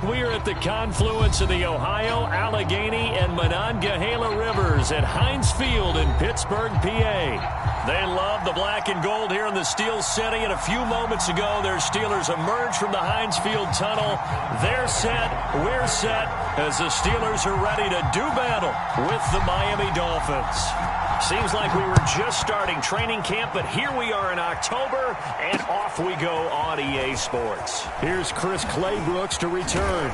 we are at the confluence of the Ohio, Allegheny, and Monongahela Rivers at Heinz Field in Pittsburgh, PA. They love the black and gold here in the Steel City, and a few moments ago, their Steelers emerged from the Heinz Field tunnel. They're set, we're set, as the Steelers are ready to do battle with the Miami Dolphins. Seems like we were just starting training camp, but here we are in October, and off we go on EA Sports. Here's Chris Claybrooks to return.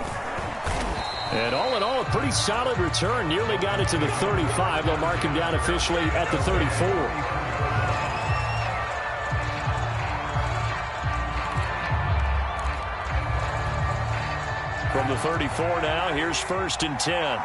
And all in all, a pretty solid return. Nearly got it to the 35. They'll mark him down officially at the 34. From the 34 now, here's 1st and 10.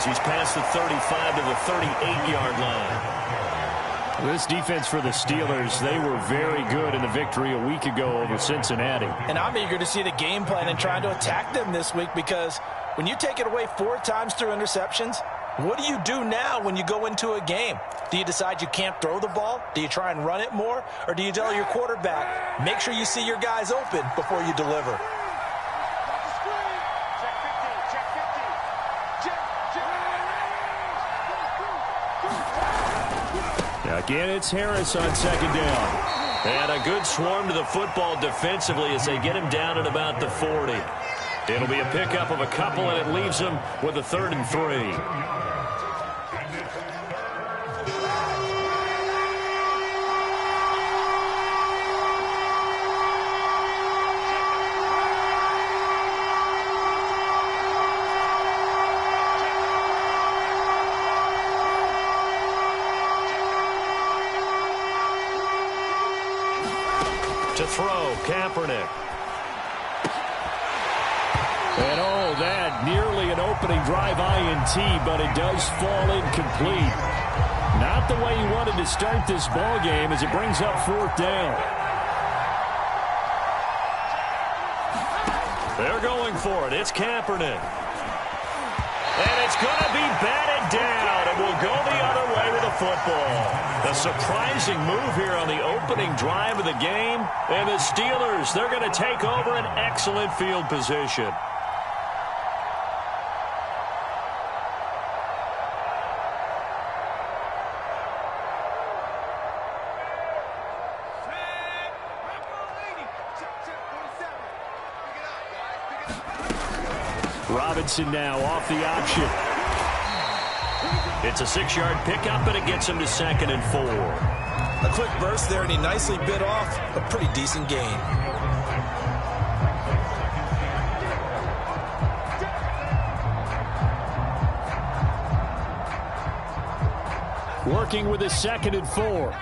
He's past the 35 to the 38-yard line. This defense for the Steelers, they were very good in the victory a week ago over Cincinnati. And I'm eager to see the game plan and trying to attack them this week, because when you take it away 4 times through interceptions, what do you do now when you go into a game? Do you decide you can't throw the ball? Do you try and run it more? Or do you tell your quarterback, make sure you see your guys open before you deliver? Again, it's Harris on 2nd down. And a good swarm to the football defensively as they get him down at about the 40. It'll be a pickup of a couple, and it leaves him with a 3rd and 3. To throw, Kaepernick. And oh, that nearly an opening drive INT, but it does fall incomplete. Not the way he wanted to start this ball game as it brings up 4th down. They're going for it. It's Kaepernick. And it's going to be batted down, and will go the other way with the football. A surprising move here on the opening drive of the game. And the Steelers, they're going to take over an excellent field position. Robinson now off the option. It's a 6-yard pickup, and it gets him to 2nd and 4. A quick burst there, and he nicely bit off a pretty decent gain. Working with a 2nd and 4.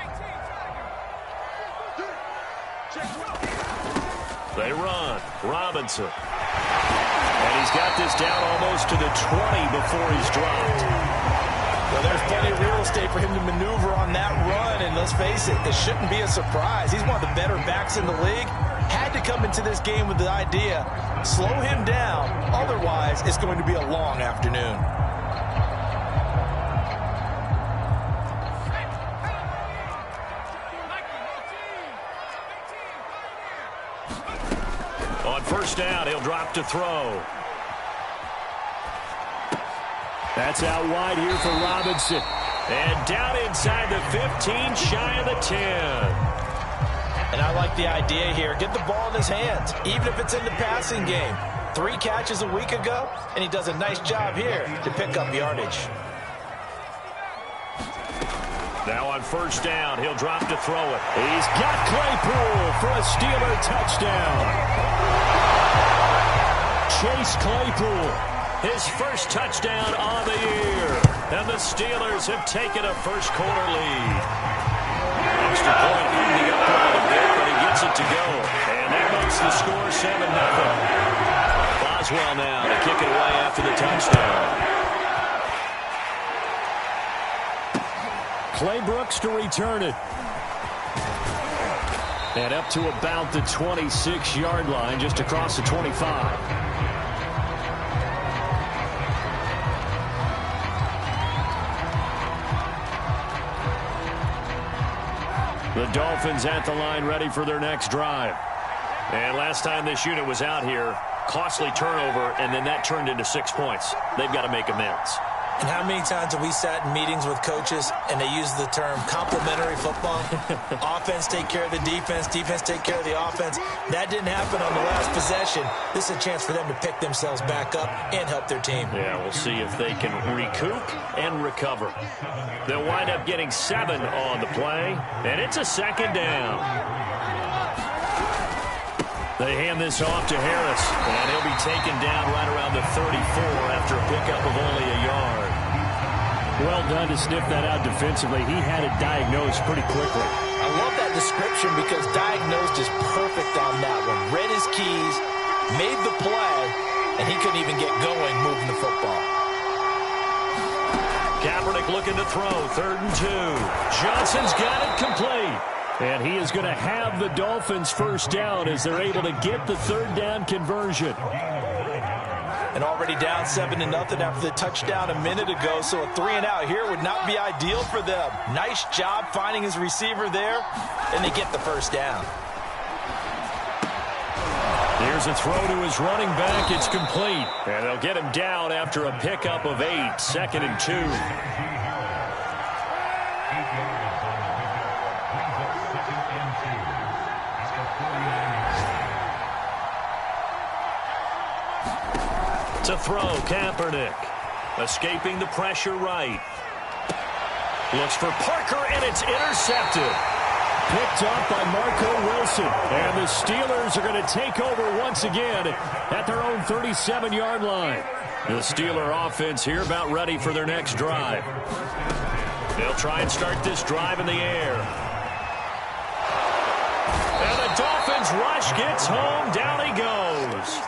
They run. Robinson. And he's got this down almost to the 20 before he's dropped. Well, there's plenty of real estate for him to maneuver on that run, and let's face it, it shouldn't be a surprise. He's one of the better backs in the league. Had to come into this game with the idea, slow him down, otherwise it's going to be a long afternoon. On 1st down, he'll drop to throw. That's out wide here for Robinson. And down inside the 15, shy of the 10. And I like the idea here. Get the ball in his hands, even if it's in the passing game. 3 catches a week ago, and he does a nice job here to pick up yardage. Now on 1st down, he'll drop to throw it. He's got Claypool for a Steeler touchdown. Chase Claypool. His first touchdown on the year. And the Steelers have taken a first-quarter lead. Extra point eating up on a bit, but he gets it to go. And that makes the score 7-0. Boswell now to kick it away after the touchdown. Claybrooks to return it. And up to about the 26-yard line, just across the 25. The Dolphins at the line, ready for their next drive. And last time this unit was out here, costly turnover, and then that turned into 6 points. They've got to make amends. And how many times have we sat in meetings with coaches and they use the term complementary football? Offense take care of the defense, defense take care of the offense. That didn't happen on the last possession. This is a chance for them to pick themselves back up and help their team. Yeah, we'll see if they can recoup and recover. They'll wind up getting 7 on the play, and it's a second down. They hand this off to Harris, and he'll be taken down right around the 34 after a pickup of only a yard. Well done to sniff that out defensively. He had it diagnosed pretty quickly. I love that description because diagnosed is perfect on that one. Read his keys, made the play, and he couldn't even get going moving the football. Kaepernick looking to throw, 3rd and 2. Johnson's got it complete. And he is going to have the Dolphins first down as they're able to get the 3rd down conversion. And already down 7-0 after the touchdown a minute ago, so a 3-and-out here would not be ideal for them. Nice job finding his receiver there, and they get the first down. Here's a throw to his running back. It's complete. And they'll get him down after a pickup of 8, 2nd and 2. To throw, Kaepernick. Escaping the pressure right. Looks for Parker, and it's intercepted. Picked off by Marco Wilson. And the Steelers are going to take over once again at their own 37-yard line. The Steeler offense here about ready for their next drive. They'll try and start this drive in the air. And the Dolphins rush gets home. Down he goes.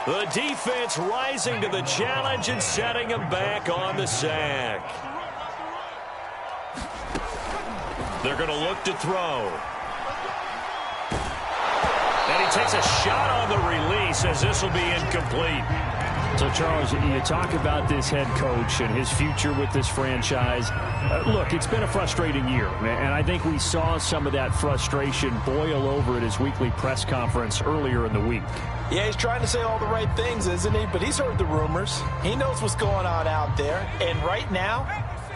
The defense rising to the challenge and setting him back on the sack. They're going to look to throw. And he takes a shot on the release as this will be incomplete. So, Charles, you talk about this head coach and his future with this franchise. Look, it's been a frustrating year, and I think we saw some of that frustration boil over at his weekly press conference earlier in the week. Yeah, he's trying to say all the right things, isn't he? But he's heard the rumors. He knows what's going on out there. And right now,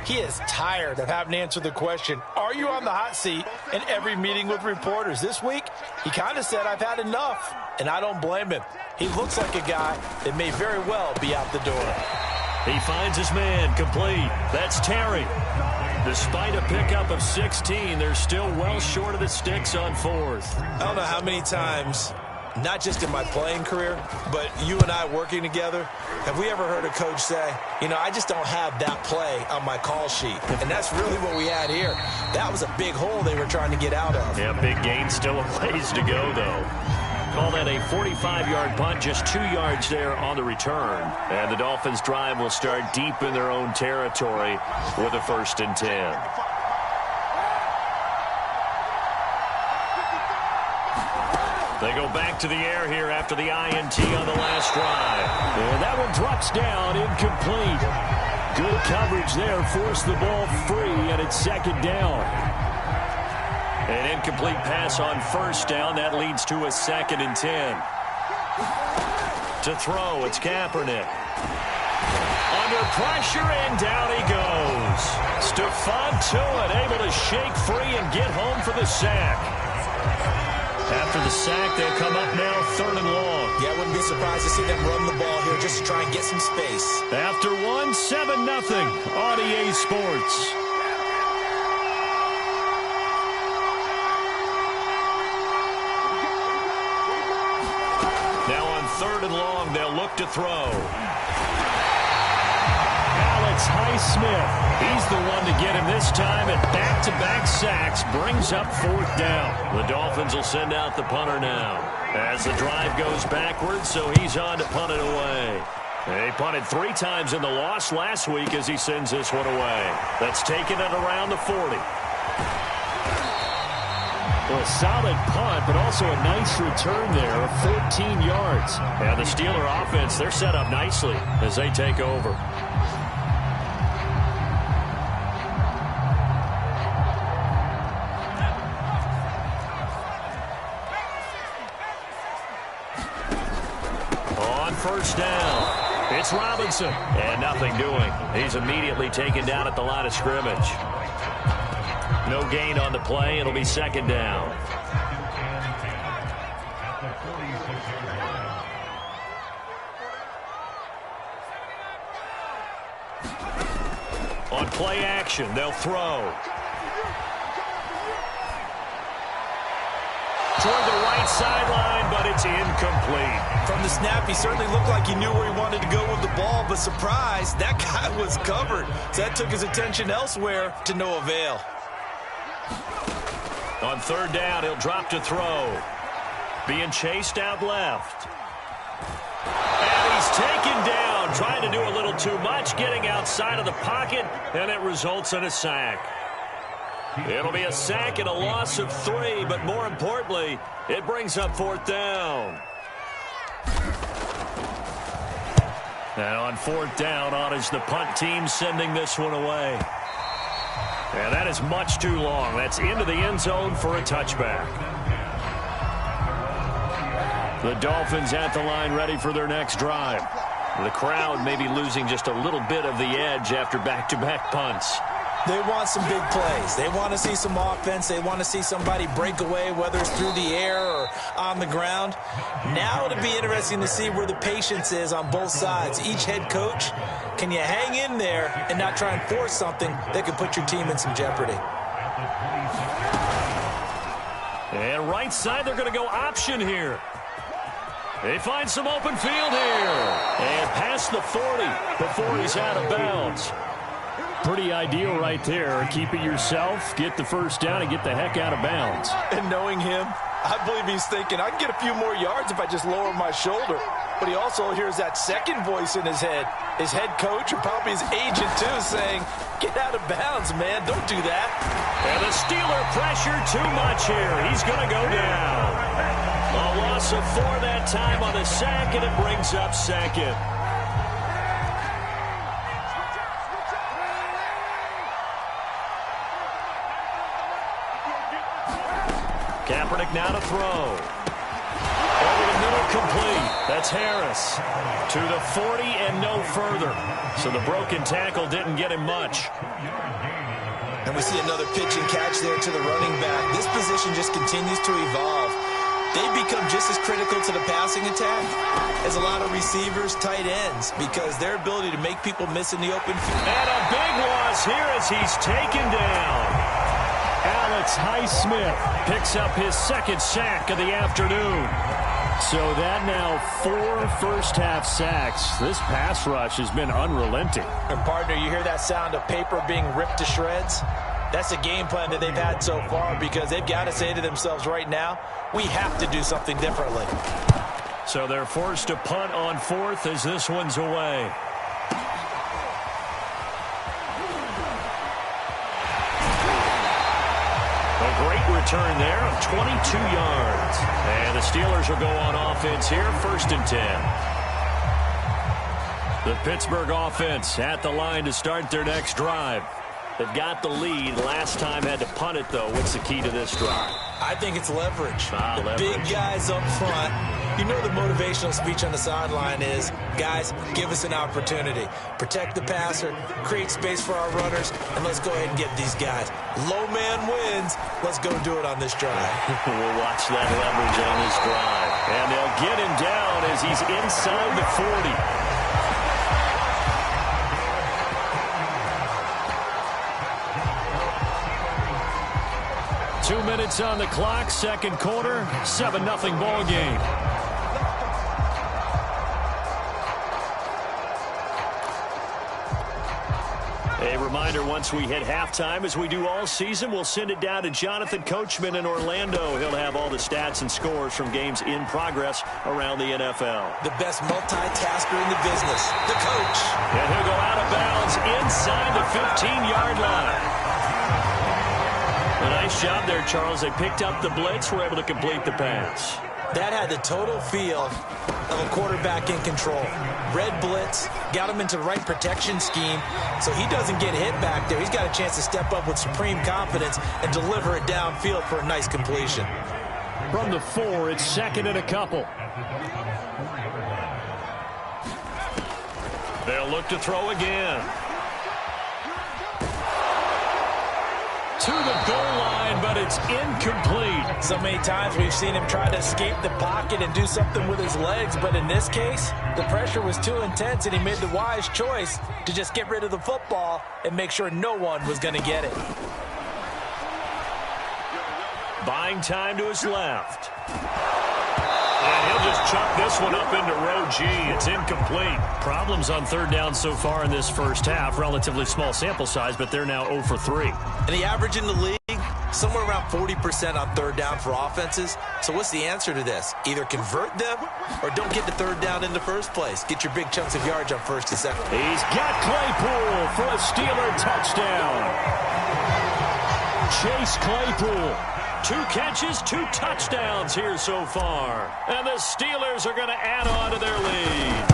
he is tired of having to answer the question, are you on the hot seat, in every meeting with reporters. This week, he kind of said, I've had enough. And I don't blame him. He looks like a guy that may very well be out the door. He finds his man complete. That's Terry. Despite a pickup of 16, they're still well short of the sticks on 4th. I don't know how many times, not just in my playing career, but you and I working together, have we ever heard a coach say, you know, I just don't have that play on my call sheet. And that's really what we had here. That was a big hole they were trying to get out of. Yeah, big gain, still a ways to go, though. Call that a 45-yard punt, just 2 yards there on the return. And the Dolphins' drive will start deep in their own territory with a 1st and 10. They go back to the air here after the INT on the last drive. And that one drops down, incomplete. Good coverage there, forced the ball free, and it's 2nd down. An incomplete pass on 1st down. That leads to a 2nd and 10. To throw, it's Kaepernick. Under pressure, and down he goes. Stephon Tuitt able to shake free and get home for the sack. After the sack, they'll come up now 3rd and long. Yeah, I wouldn't be surprised to see them run the ball here just to try and get some space. After 1, 7-0 on EA Sports. Now on 3rd and long, they'll look to throw. Alex Highsmith, he's the one to get him this time, and back-to-back sacks brings up 4th down. The Dolphins will send out the punter now as the drive goes backwards, so he's on to punt it away. They punted 3 times in the loss last week as he sends this one away. That's taken it around the 40. Well, a solid punt, but also a nice return there of 14 yards. Yeah, the Steeler offense, they're set up nicely as they take over. first down. It's Robinson. And nothing doing. He's immediately taken down at the line of scrimmage. No gain on the play. It'll be second down. On play action, they'll throw. Toward the right sideline, but it's incomplete. From the snap, he certainly looked like he knew where he wanted to go with the ball, but surprise, that guy was covered. So that took his attention elsewhere to no avail. On third down, he'll drop to throw. Being chased out left. And he's taken down, trying to do a little too much, getting outside of the pocket, and it results in a sack. It'll be a sack and a loss of 3, but more importantly, it brings up fourth down. And on fourth down, on is the punt team sending this one away. And that is much too long. That's into the end zone for a touchback. The Dolphins at the line ready for their next drive. The crowd may be losing just a little bit of the edge after back-to-back punts. They want some big plays. They want to see some offense. They want to see somebody break away, whether it's through the air or on the ground. Now it'll be interesting to see where the patience is on both sides. Each head coach, can you hang in there and not try and force something that could put your team in some jeopardy? And right side, they're going to go option here. They find some open field here. And past the 40 before he's out of bounds. Pretty ideal right there. Keep it yourself, get the first down, and get the heck out of bounds. And knowing him, I believe he's thinking, I can get a few more yards if I just lower my shoulder. But he also hears that second voice in his head. His head coach, or probably his agent too, saying, get out of bounds, man. Don't do that. And the Steeler pressure too much here. He's going to go down. A loss of 4 that time on the sack, and it brings up second. Kaepernick now to throw. Over the middle, complete. That's Harris. To the 40 and no further. So the broken tackle didn't get him much. And we see another pitch and catch there to the running back. This position just continues to evolve. They become just as critical to the passing attack as a lot of receivers, tight ends, because their ability to make people miss in the open field. And a big loss here as he's taken down. Alex Highsmith picks up his second sack of the afternoon. So that now 4 first-half sacks. This pass rush has been unrelenting. And, partner, you hear that sound of paper being ripped to shreds? That's a game plan that they've had so far because they've got to say to themselves right now, we have to do something differently. So they're forced to punt on fourth as this one's away. Return there of 22 yards. And the Steelers will go on offense here, 1st and 10. The Pittsburgh offense at the line to start their next drive. They've got the lead. Last time had to punt it, though. What's the key to this drive? I think it's leverage. Leverage. Big guys up front. You know the motivational speech on the sideline is, guys, give us an opportunity. Protect the passer, create space for our runners, and let's go ahead and get these guys. Low man wins. Let's go do it on this drive. We'll watch that leverage on this drive. And they'll get him down as he's inside the 40. 2 minutes on the clock, second quarter, 7-0 ball game. A reminder, once we hit halftime, as we do all season, we'll send it down to Jonathan Coachman in Orlando. He'll have all the stats and scores from games in progress around the NFL. The best multitasker in the business, the coach. And he'll go out of bounds inside the 15-yard line. A nice job there, Charles. They picked up the blitz, were able to complete the pass. That had the total feel of a quarterback in control. Red blitz, got him into the right protection scheme, so he doesn't get hit back there. He's got a chance to step up with supreme confidence and deliver it downfield for a nice completion. From the 4, it's 2nd and a couple. They'll look to throw again. To the goal line, but it's incomplete. So many times we've seen him try to escape the pocket and do something with his legs, but in this case, the pressure was too intense, and he made the wise choice to just get rid of the football and make sure no one was going to get it. Buying time to his left. And he'll just chuck this one up into row G. It's incomplete. Problems on third down so far in this first half. Relatively small sample size, but they're now 0 for 3. And the average in the league, somewhere around 40% on third down for offenses. So what's the answer to this? Either convert them or don't get the third down in the first place. Get your big chunks of yards on first and second. He's got Claypool for a Steeler touchdown. Chase Claypool. 2 catches, 2 touchdowns here so far. And the Steelers are going to add on to their lead.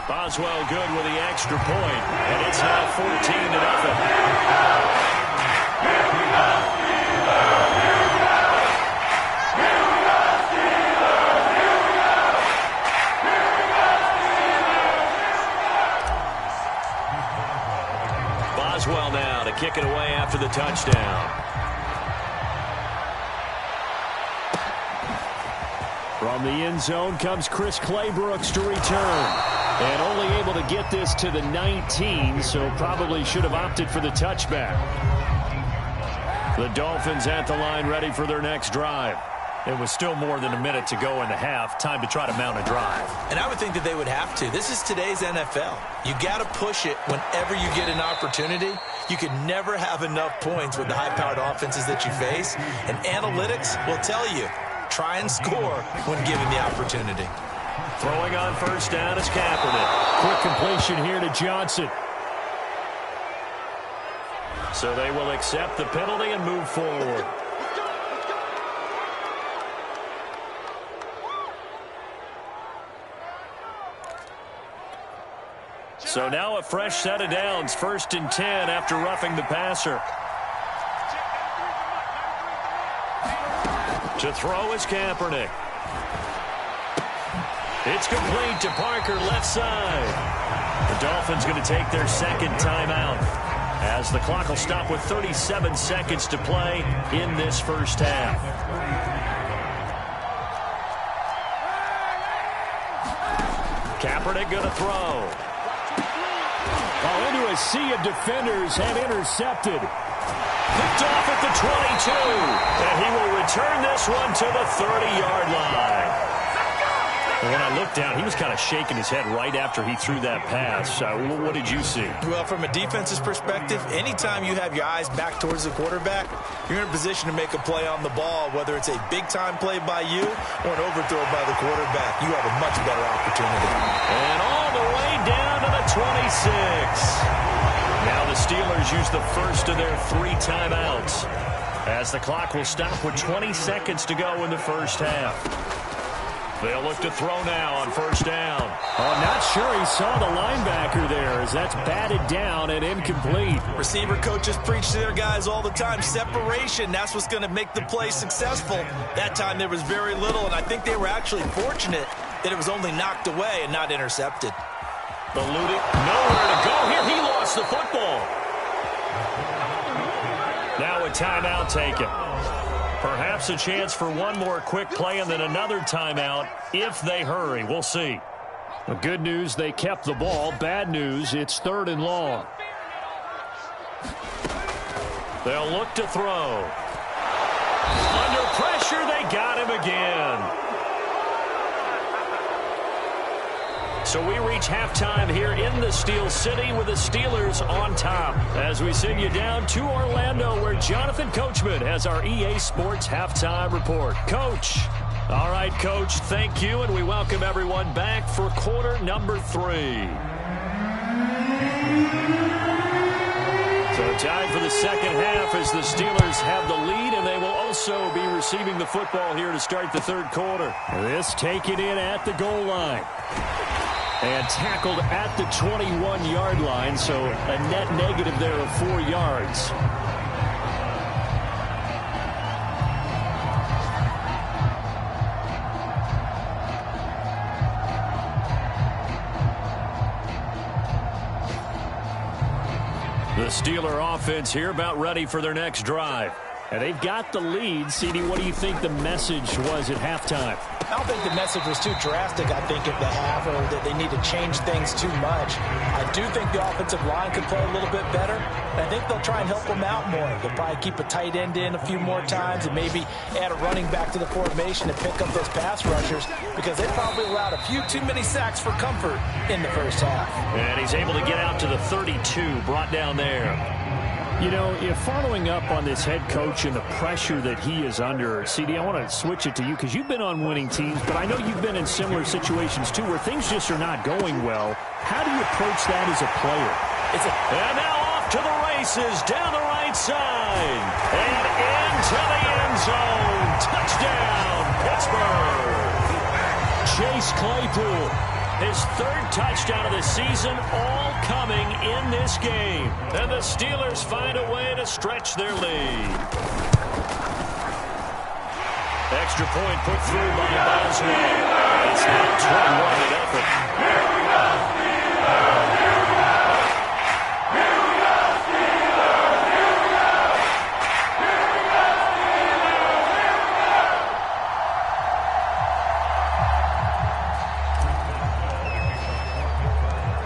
Boswell good with the extra point, and it's now 14-0. Boswell now to kick it away after the touchdown. From the end zone comes Chris Claybrooks to return. And only able to get this to the 19, so probably should have opted for the touchback. The Dolphins at the line ready for their next drive. It was still more than a minute to go in the half. Time to try to mount a drive. And I would think that they would have to. This is today's NFL. You got to push it whenever you get an opportunity. You can never have enough points with the high-powered offenses that you face. And analytics will tell you, try and score when given the opportunity. Throwing on first down is Kaepernick. Quick completion here to Johnson. So they will accept the penalty and move forward. So now a fresh set of downs. 1st and 10 after roughing the passer. To throw is Kaepernick. It's complete to Parker, left side. The Dolphins going to take their second timeout as the clock will stop with 37 seconds to play in this first half. Kaepernick going to throw. Into a sea of defenders and intercepted. Picked off at the 22. And he will return this one to the 30-yard line. And when I looked down, he was kind of shaking his head right after he threw that pass. What did you see? Well, from a defense's perspective, anytime you have your eyes back towards the quarterback, you're in a position to make a play on the ball, whether it's a big-time play by you or an overthrow by the quarterback. You have a much better opportunity. And all the way down to the 26. Now the Steelers use the first of their 3 timeouts as the clock will stop with 20 seconds to go in the first half. They'll look to throw now on first down. I'm not sure he saw the linebacker there as that's batted down and incomplete. Receiver coaches preach to their guys all the time. Separation, that's what's going to make the play successful. That time there was very little, and I think they were actually fortunate that it was only knocked away and not intercepted. Ballooning, nowhere to go here. He lost the football. Now a timeout taken. Perhaps a chance for one more quick play and then another timeout if they hurry. We'll see. The good news, they kept the ball. Bad news, it's 3rd and long. They'll look to throw. Under pressure, they got him again. So we reach halftime here in the Steel City with the Steelers on top as we send you down to Orlando where Jonathan Coachman has our EA Sports Halftime Report. Coach. All right, Coach, thank you, and we welcome everyone back for quarter number 3. So time for the second half as the Steelers have the lead, and they will also be receiving the football here to start the third quarter. This taken in at the goal line. And tackled at the 21-yard line, so a net negative there of 4 yards. The Steeler offense here about ready for their next drive. And they've got the lead. CD, what do you think the message was at halftime? I don't think the message was too drastic, I think, at the half, or that they need to change things too much. I do think the offensive line could play a little bit better. And I think they'll try and help them out more. They'll probably keep a tight end in a few more times and maybe add a running back to the formation and pick up those pass rushers, because they probably allowed a few too many sacks for comfort in the first half. And he's able to get out to the 32, brought down there. You know, if following up on this head coach and the pressure that he is under, CD, I want to switch it to you because you've been on winning teams, but I know you've been in similar situations too where things just are not going well. How do you approach that as a player? And now off to the races, down the right side, and into the end zone. Touchdown, Pittsburgh. Chase Claypool, his third touchdown of the season, all coming in this game. And the Steelers find a way to stretch their lead. Extra point put through by Boswell. It's now 21-0.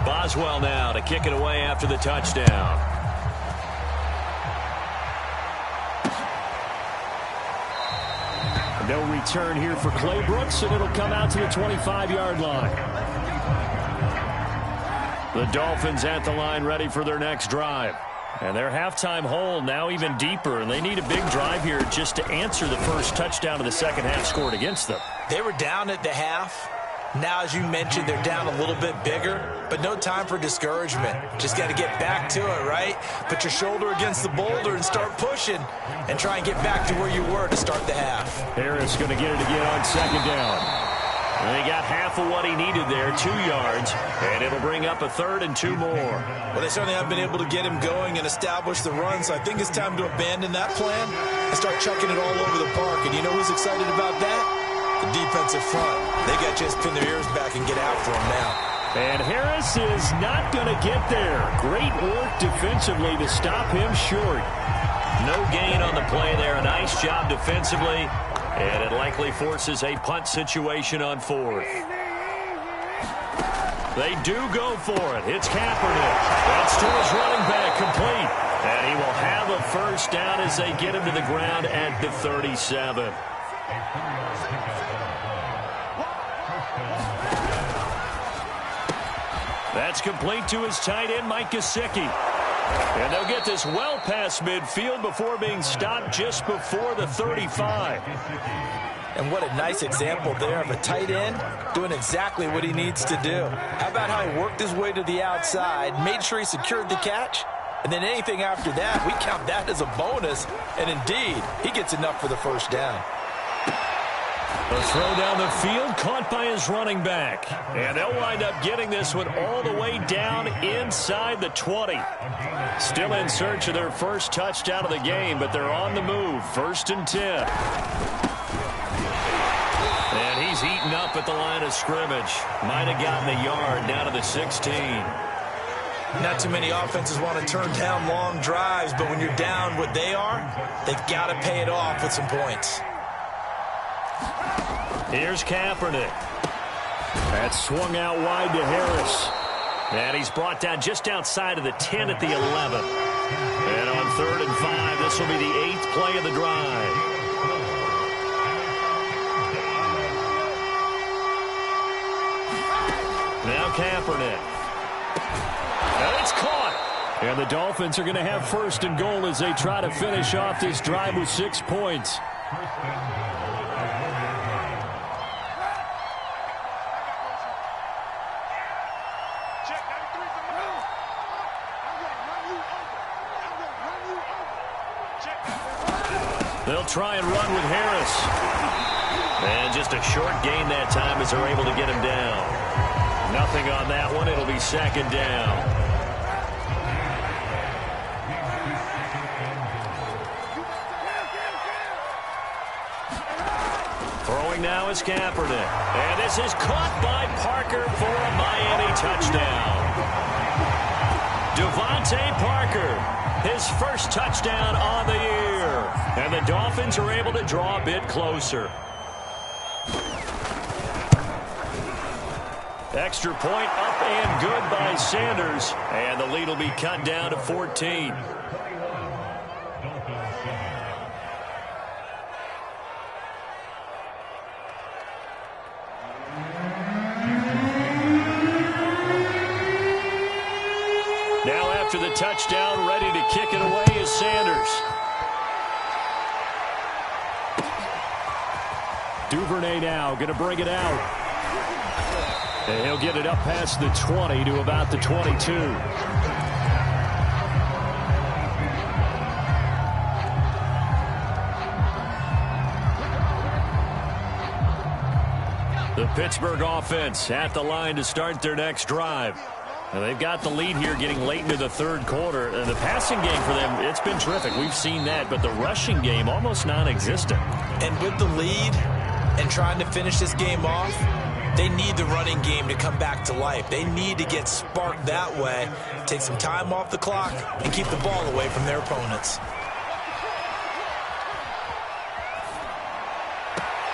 Boswell now to kick it away after the touchdown. No return here for Clay Brooks, and it'll come out to the 25-yard line. The Dolphins at the line ready for their next drive. And their halftime hole now even deeper, and they need a big drive here just to answer the first touchdown of the second half scored against them. They were down at the half. Now, as you mentioned, they're down a little bit bigger, but no time for discouragement. Just got to get back to it, right? Put your shoulder against the boulder and start pushing and try and get back to where you were to start the half. Harris going to get it again on second down. And he got half of what he needed there, 2 yards, and it'll bring up a third and 2 more. Well, they certainly haven't been able to get him going and establish the run, so I think it's time to abandon that plan and start chucking it all over the park. And you know who's excited about that? The defensive front. They got to just pin their ears back and get after him now. And Harris is not going to get there. Great work defensively to stop him short. No gain on the play there. A nice job defensively. And it likely forces a punt situation on fourth. They do go for it. It's Kaepernick. That's to his running back, complete. And he will have a first down as they get him to the ground at the 37. That's complete to his tight end, Mike Gesicki. And they'll get this well past midfield before being stopped just before the 35. And what a nice example there of a tight end doing exactly what he needs to do. How about how he worked his way to the outside, made sure he secured the catch, and then anything after that, we count that as a bonus. And indeed, he gets enough for the first down. A throw down the field, caught by his running back. And they'll wind up getting this one all the way down inside the 20. Still in search of their first touchdown of the game, but they're on the move. 1st and 10. And he's eaten up at the line of scrimmage. Might have gotten a yard down to the 16. Not too many offenses want to turn down long drives, but when you're down what they are, they've got to pay it off with some points. Here's Kaepernick. That's swung out wide to Harris. And he's brought down just outside of the 10 at the 11. And on 3rd and 5, this will be the 8th play of the drive. Now Kaepernick. And it's caught. And the Dolphins are going to have 1st and goal as they try to finish off this drive with 6 points. They'll try and run with Harris. And just a short gain that time as they're able to get him down. Nothing on that one. It'll be 2nd down. Throwing now is Kaepernick. And this is caught by Parker for a Miami touchdown. Devontae Parker, his first touchdown on the year. And the Dolphins are able to draw a bit closer. Extra point up and good by Sanders. And the lead will be cut down to 14. Now after the touchdown, ready to kick it away is Sanders. Duvernay now going to bring it out. And he'll get it up past the 20 to about the 22. The Pittsburgh offense at the line to start their next drive. Now they've got the lead here getting late into the third quarter. And the passing game for them, it's been terrific. We've seen that. But the rushing game, almost non-existent. And with the lead and trying to finish this game off, they need the running game to come back to life. They need to get sparked that way, take some time off the clock, and keep the ball away from their opponents.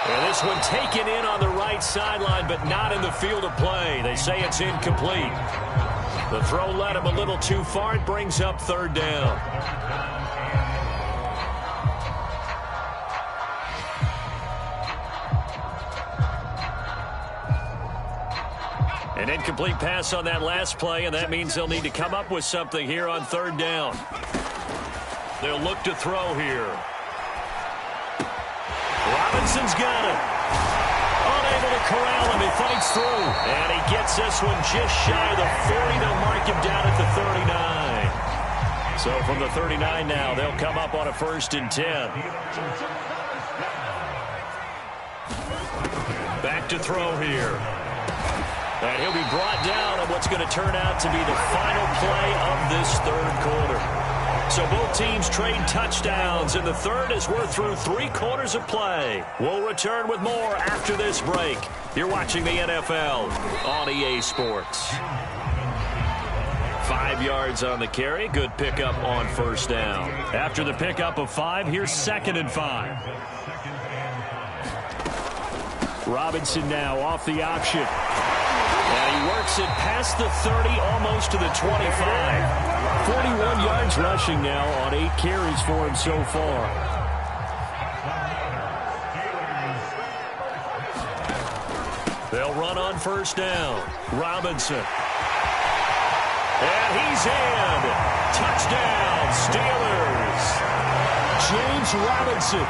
And this one taken in on the right sideline, but not in the field of play. They say it's incomplete. The throw led him a little too far. It brings up third down. An incomplete pass on that last play, and that means they'll need to come up with something here on third down. They'll look to throw here. Robinson's got it. Unable to corral him. He fights through. And he gets this one just shy of the 40. They'll mark him down at the 39. So from the 39 now, they'll come up on a 1st and 10. Back to throw here. And he'll be brought down on what's going to turn out to be the final play of this third quarter. So both teams trade touchdowns in the third as we're through 3 quarters of play. We'll return with more after this break. You're watching the NFL on EA Sports. 5 yards on the carry. Good pickup on first down. After the pickup of 5, here's 2nd and 5. Robinson now off the option. And he works it past the 30, almost to the 25. 41 yards rushing now on 8 carries for him so far. They'll run on first down. Robinson. And he's in. Touchdown, Steelers. James Robinson,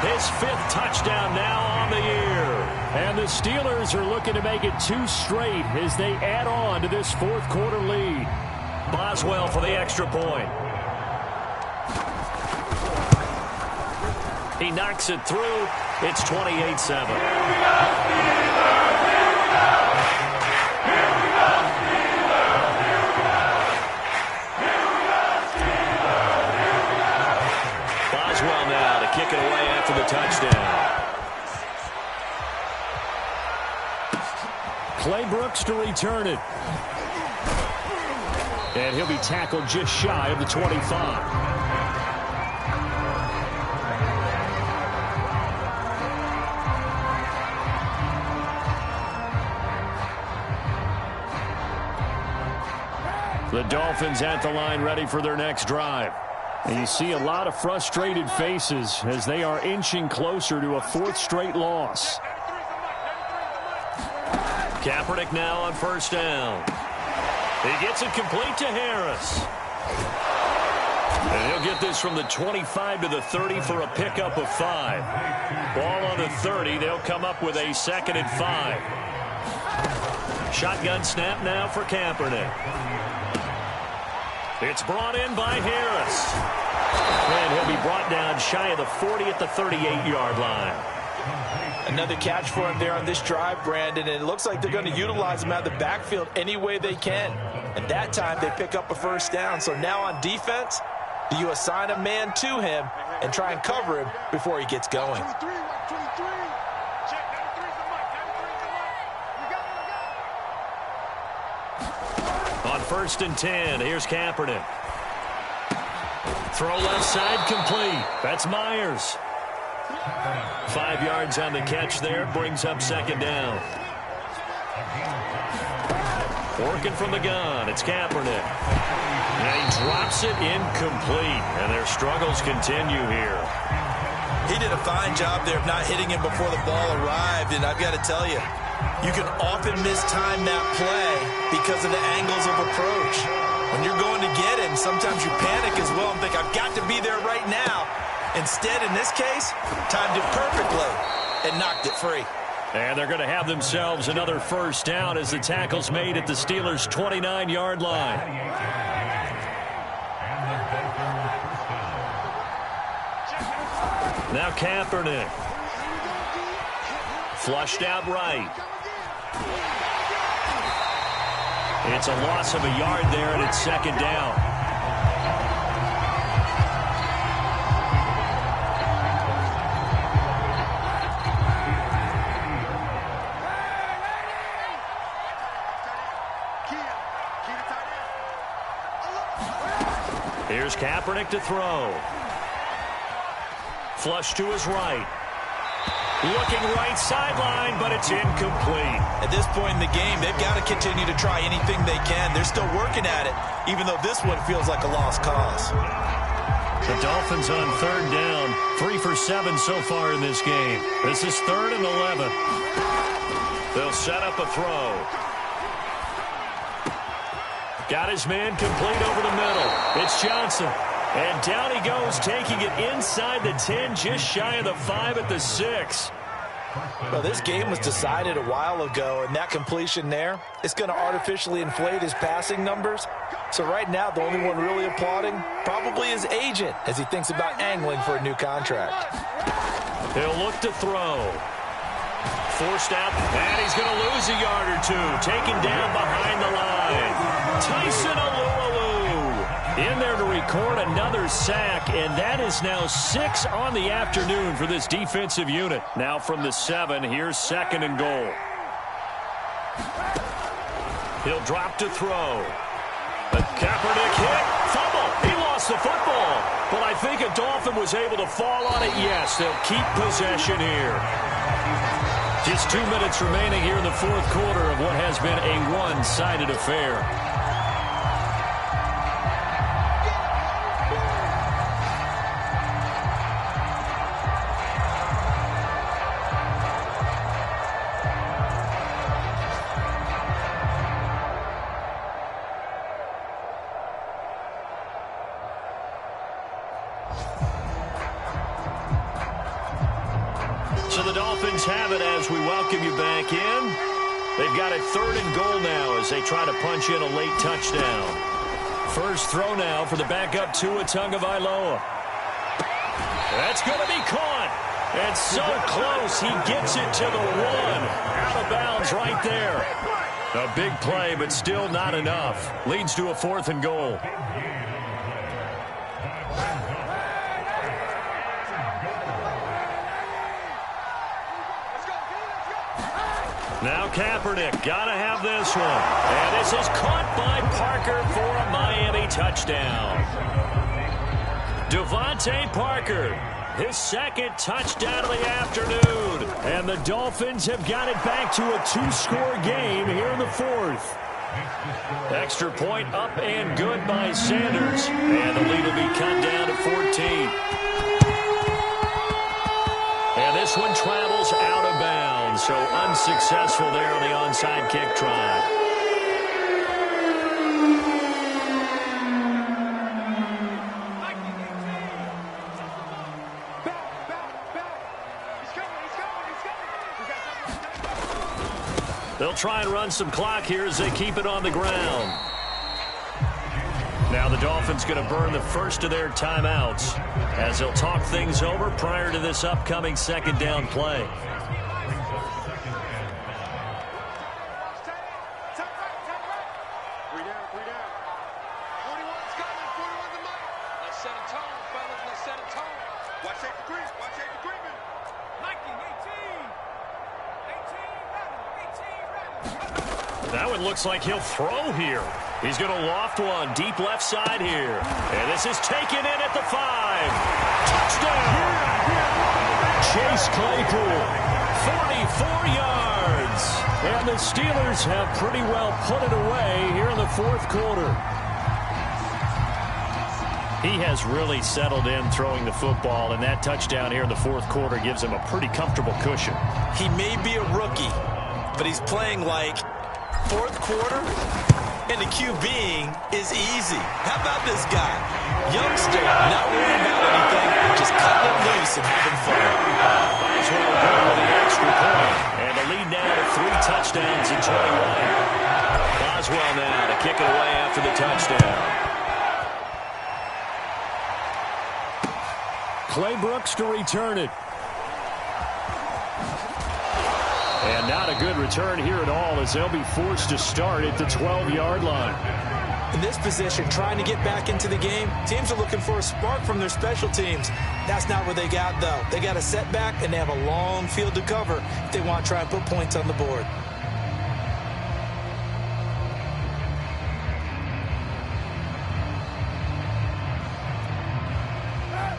his 5th touchdown now on the year. And the Steelers are looking to make it 2 straight as they add on to this 4th quarter lead. Boswell for the extra point. He knocks it through. It's 28-7. Boswell now to kick it away after the touchdown. Clay Brooks to return it. And he'll be tackled just shy of the 25. The Dolphins at the line ready for their next drive. And you see a lot of frustrated faces as they are inching closer to a 4th straight loss. Kaepernick now on first down. He gets it complete to Harris. And he'll get this from the 25 to the 30 for a pickup of 5. Ball on the 30. They'll come up with a 2nd and 5. Shotgun snap now for Kaepernick. It's brought in by Harris. And he'll be brought down shy of the 40 at the 38-yard line. Another catch for him there on this drive, Brandon, and it looks like they're going to utilize him out of the backfield any way they can. And that time they pick up a first down. So now on defense, do you assign a man to him and try and cover him before he gets going? On 1st and 10. Here's Kaepernick. Throw left side complete. That's Myers. 5 yards on the catch there. Brings up 2nd down. Working from the gun. It's Kaepernick. And he drops it incomplete. And their struggles continue here. He did a fine job there of not hitting him before the ball arrived. And I've got to tell you, you can often mistime that play because of the angles of approach. When you're going to get him, sometimes you panic as well and think, I've got to be there right now. Instead, in this case, timed it perfectly and knocked it free. And they're going to have themselves another 1st down as the tackle's made at the Steelers' 29-yard line. Now Kaepernick. Flushed out right. It's a loss of a yard there, and it's 2nd down. Here's Kaepernick to throw. Flush to his right. Looking right sideline, but it's incomplete. At this point in the game, they've got to continue to try anything they can. They're still working at it, even though this one feels like a lost cause. The Dolphins on 3rd down, 3 for 7 so far in this game. This is 3rd and 11. They'll set up a throw. Got his man complete over the middle. It's Johnson. And down he goes, taking it inside the 10, just shy of the 5 at the 6. Well, this game was decided a while ago, and that completion there is going to artificially inflate his passing numbers. So right now, the only one really applauding probably his agent as he thinks about angling for a new contract. He'll look to throw. Forced out, and he's going to lose a yard or two. Taken down behind the line. Tyson Alualu in there to record another sack, and that is now 6 on the afternoon for this defensive unit. Now from the 7, here's 2nd and goal. He'll drop to throw. A Kaepernick hit. Fumble. He lost the football. But I think a Dolphin was able to fall on it. Yes, they'll keep possession here. Just 2 minutes remaining here in the 4th quarter of what has been a one-sided affair. So the Dolphins have it as we welcome you back in. They've got it 3rd and goal now as they try to punch in a late touchdown. First throw now for the backup Tua Tagovailoa. That's going to be caught. And so close, he gets it to the 1. Out of bounds right there. A big play, but still not enough. Leads to a 4th and goal. Now Kaepernick, gotta have this one. And this is caught by Parker for a Miami touchdown. Devontae Parker, his 2nd touchdown of the afternoon. And the Dolphins have got it back to a 2-score game here in the 4th. Extra point up and good by Sanders. And the lead will be cut down to 14. And this one travels out of bounds, so unsuccessful there on the onside kick try. They'll try and run some clock here as they keep it on the ground. Now the Dolphins going to burn the first of their timeouts as they'll talk things over prior to this upcoming 2nd down play. That one looks like he'll throw here. He's going to loft one deep left side here. And this is taken in at the 5. Touchdown! Chase Claypool, 44 yards. And the Steelers have pretty well put it away here in the fourth quarter. He has really settled in throwing the football, and that touchdown here in the fourth quarter gives him a pretty comfortable cushion. He may be a rookie, but he's playing like fourth quarter, and the QBing is easy. How about this guy? Youngster, not worrying about anything, just cutting it loose and having fun. He's going to go with the extra point. And the lead now to 3 touchdowns in 21. Boswell now to kick it away after the touchdown. Clay Brooks to return it. And not a good return here at all as they'll be forced to start at the 12-yard line. In this position, trying to get back into the game, teams are looking for a spark from their special teams. That's not what they got, though. They got a setback, and they have a long field to cover if they want to try and put points on the board.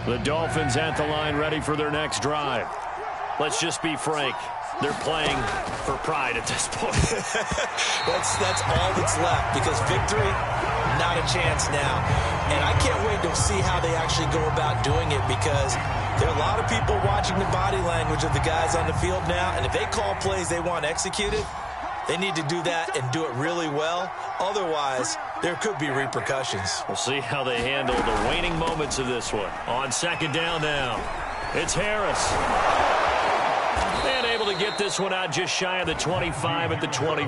The Dolphins at the line ready for their next drive. Let's just be frank. They're playing for pride at this point. that's all that's left, because victory, not a chance now. And I can't wait to see how they actually go about doing it, because there are a lot of people watching the body language of the guys on the field now, and if they call plays they want executed, they need to do that and do it really well. Otherwise, there could be repercussions. We'll see how they handle the waning moments of this one. On second down now, it's Harris. And able to get this one out just shy of the 25 at the 24.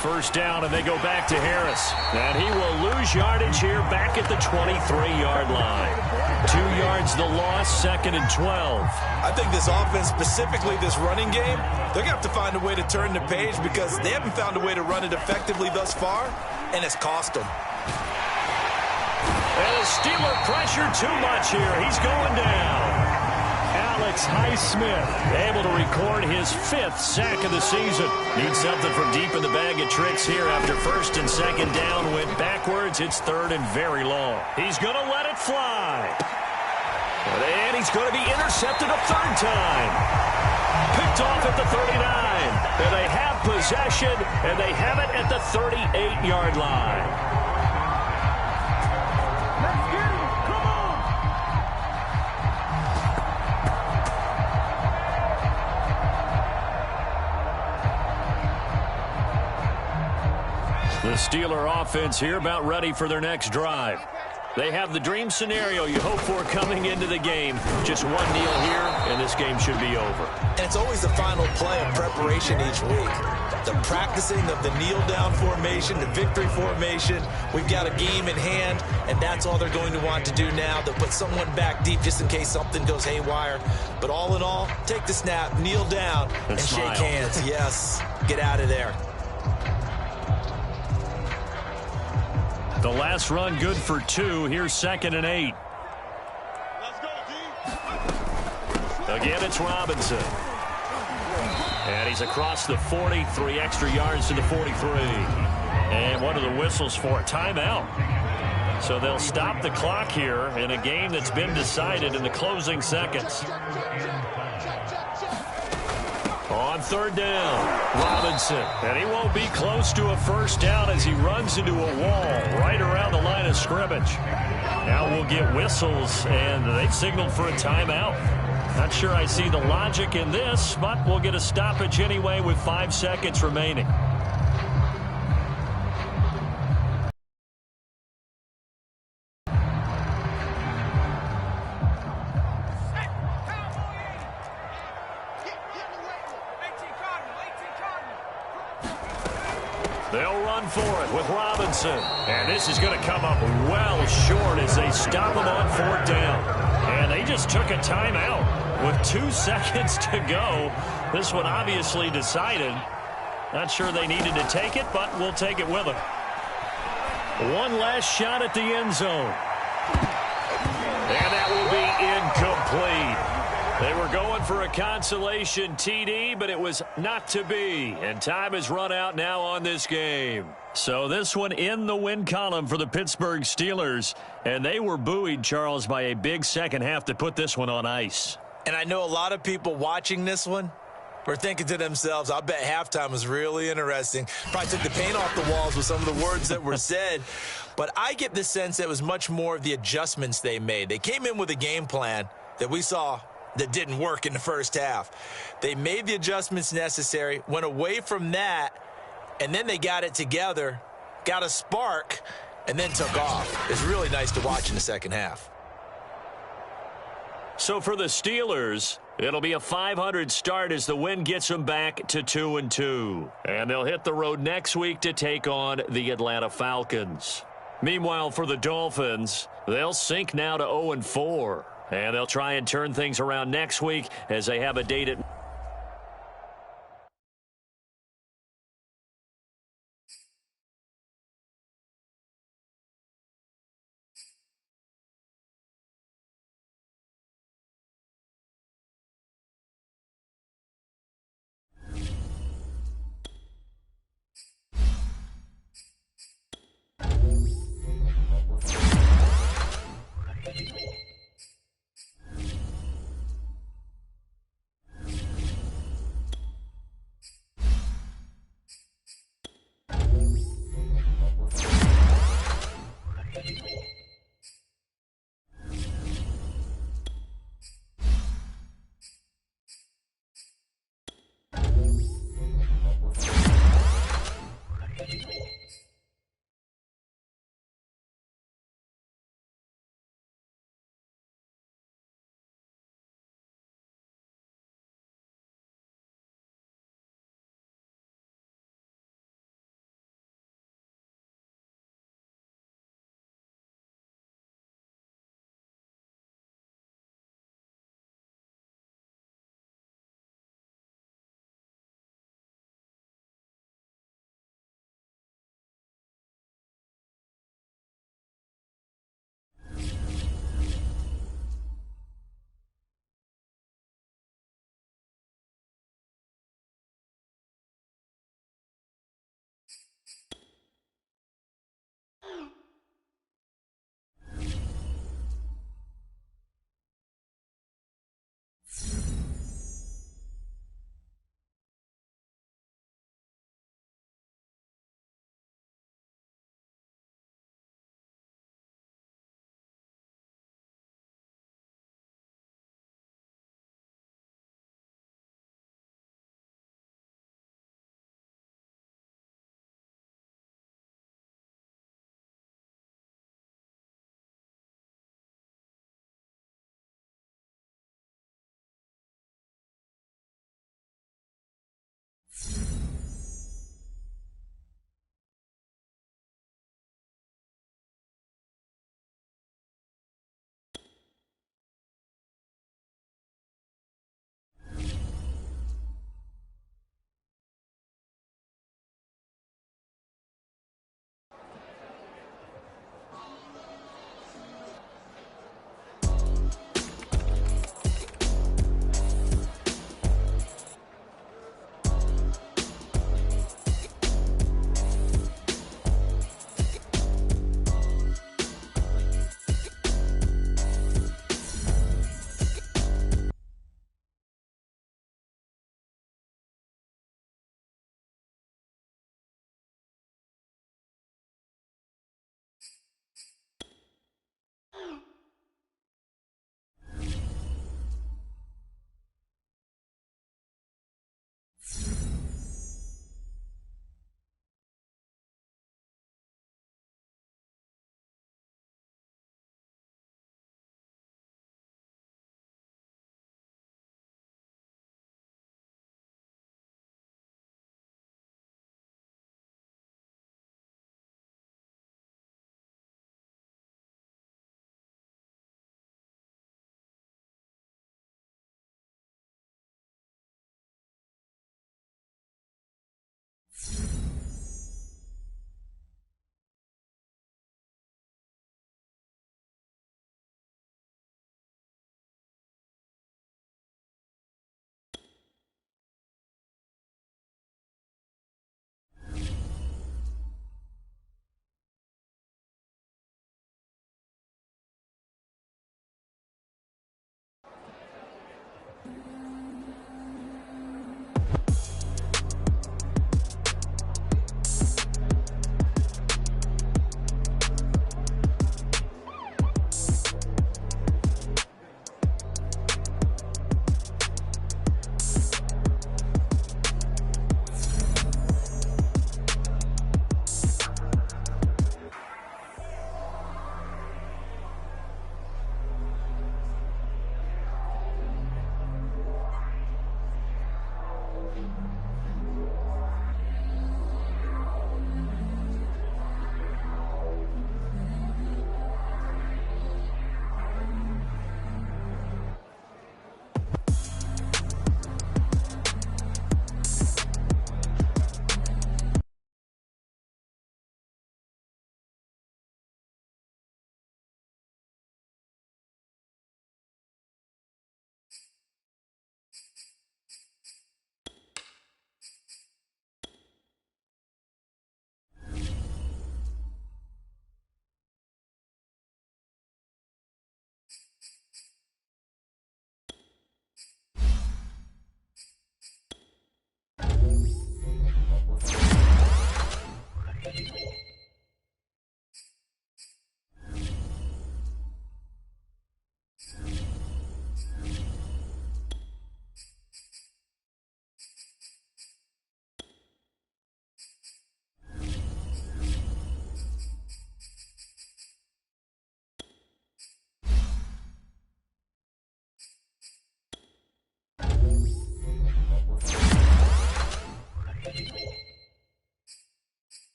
First down, and they go back to Harris. And he will lose yardage here back at the 23-yard line. 2 yards the loss, second and 12. I think this offense, specifically this running game, they're going to have to find a way to turn the page, because they haven't found a way to run it effectively thus far, and it's cost them. And the Steeler pressure too much here. He's going down. Alex Highsmith able to record his 5th sack of the season. Needs something from deep in the bag of tricks here after first and second down went backwards. It's third and very long. He's going to let it fly. And he's going to be intercepted a third time. Picked off at the 39. And they have possession, and they have it at the 38-yard line. The Steeler offense here about ready for their next drive. They have the dream scenario you hope for coming into the game. Just one kneel here, and this game should be over. And it's always the final play of preparation each week. The practicing of the kneel-down formation, the victory formation. We've got a game in hand, and that's all they're going to want to do now. They'll put someone back deep just in case something goes haywire. But all in all, take the snap, kneel down, and shake hands. Yes, get out of there. The last run good for 2. Here's second and 8. Again, it's Robinson. And he's across the 40, 3 extra yards to the 43. And what are the whistles for? Timeout. So they'll stop the clock here in a game that's been decided in the closing seconds. On third down, Robinson. And he won't be close to a first down as he runs into a wall right around the line of scrimmage. Now we'll get whistles, and they've signaled for a timeout. Not sure I see the logic in this, but we'll get a stoppage anyway with 5 seconds remaining. They'll run for it with Robinson. And this is going to come up well short as they stop him on fourth down. And they just took a timeout with 2 seconds to go. This one obviously decided. Not sure they needed to take it, but we'll take it with them. One last shot at the end zone. And that will be incomplete. They were going for a consolation TD, but it was not to be. And time has run out now on this game. So this one in the win column for the Pittsburgh Steelers. And they were buoyed, Charles, by a big second half to put this one on ice. And I know a lot of people watching this one were thinking to themselves, I bet halftime was really interesting. Probably took the paint off the walls with some of the words that were said. But I get the sense that it was much more of the adjustments they made. They came in with a game plan that we saw that didn't work in the first half. They made the adjustments necessary, went away from that, and then they got it together, got a spark, and then took off. It's really nice to watch in the second half. So for the Steelers, it'll be a .500 start as the win gets them back to 2-2. And they'll hit the road next week to take on the Atlanta Falcons. Meanwhile, for the Dolphins, they'll sink now to 0-4. And they'll try and turn things around next week as they have a date at